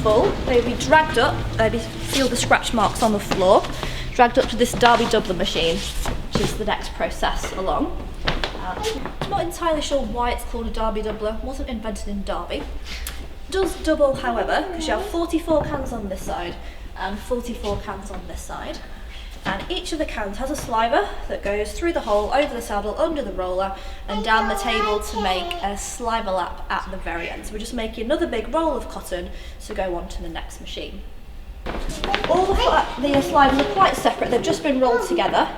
full, they'd be dragged up, they'd feel the scratch marks on the floor, dragged up to this Derby doubler machine, which is the next process along. I'm not entirely sure why it's called a Derby doubler. It wasn't invented in Derby. It does double, however, because you have 44 cans on this side and 44 cans on this side. And each of the cans has a sliver that goes through the hole, over the saddle, under the roller, and down the table to make a sliver lap at the very end. So we're just making another big roll of cotton to go on to the next machine. All the slivers are quite separate. They've just been rolled together,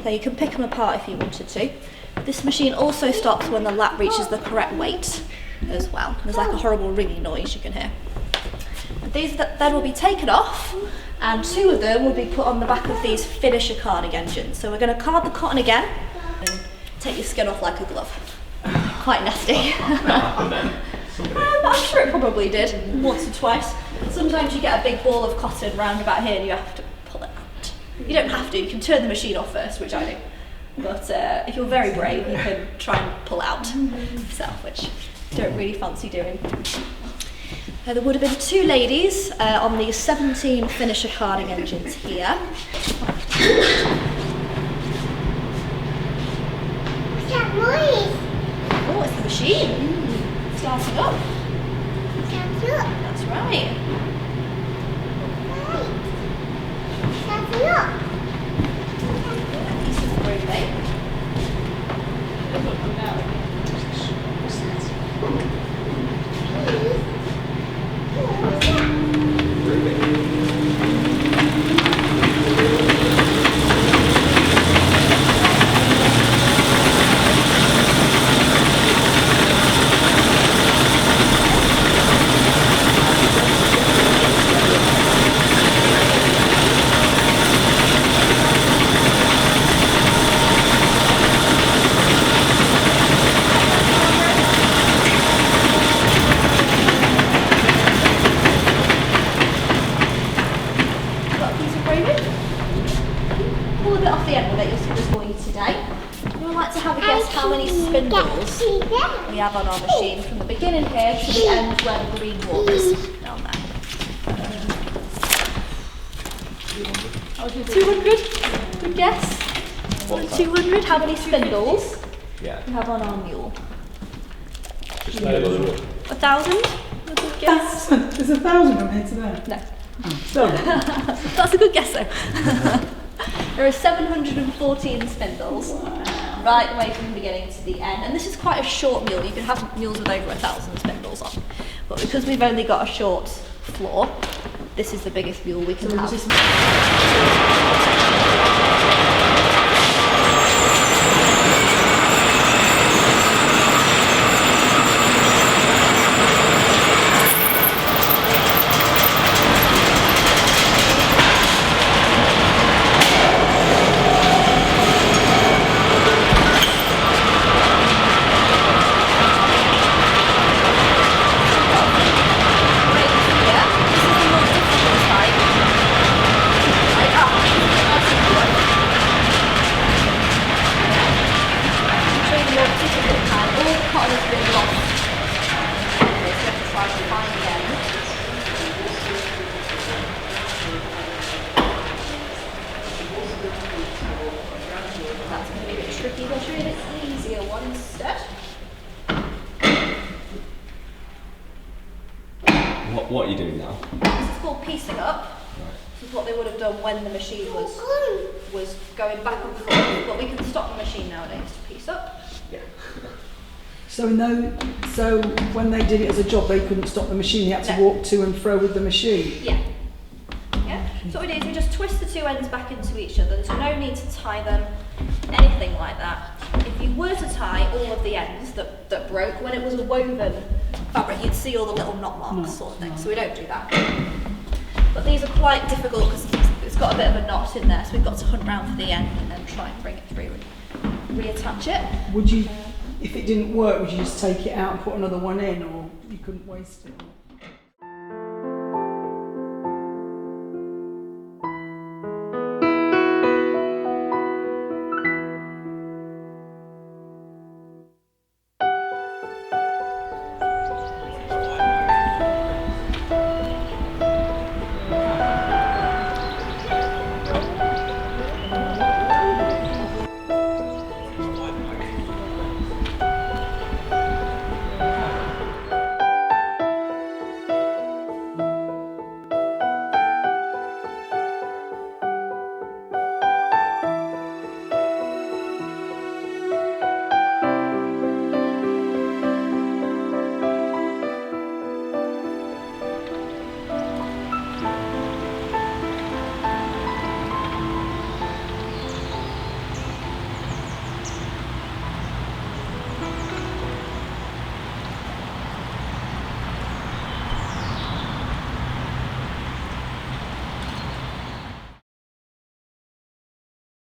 so you can pick them apart if you wanted to. This machine also stops when the lap reaches the correct weight as well. There's like a horrible ringing noise you can hear. And these then will be taken off, and 2 of them will be put on the back of these finisher carding engines. So we're going to card the cotton again and take your skin off like a glove. Quite nasty. I'm sure it probably did once or twice. Sometimes you get a big ball of cotton round about here and you have to pull it out. You don't have to, you can turn the machine off first, which I do. But if you're very brave, you can try and pull out yourself, which I don't really fancy doing. There would have been 2 ladies on these 17 finisher carding engines here. What's that noise? Oh, it's the machine. Starting up. Starting up. That's right. Starting up. Piece of roadway. We have on our machine from the beginning here to the end where the green wall is down there. 200? Good guess. 200. How many spindles we have on our mule? 1,000? A good guess. There's 1,000 from here to there? No. That's a good guess though. There are 714 spindles. Right the way from the beginning to the end. And this is quite a short mule. You can have mules with over 1,000 spindles on. But because we've only got a short floor, this is the biggest mule we can have. What are you doing now? This is called piecing up. Right. This is what they would have done when the machine was going back and forth. But we can stop the machine nowadays to piece up. Yeah. So when they did it as a job, they couldn't stop the machine. They had to walk to and fro with the machine. Yeah. Yeah. So what we do is we just twist the 2 ends back into each other. There's no need to tie them, anything like that. If you were to tie all of the ends that broke, when it was a woven fabric, you'd see all the little knot marks sort of thing. So we don't do that. But these are quite difficult because it's got a bit of a knot in there, so we've got to hunt round for the end and then try and bring it through and reattach it. Would you, if it didn't work, would you just take it out and put another one in, or you couldn't waste it?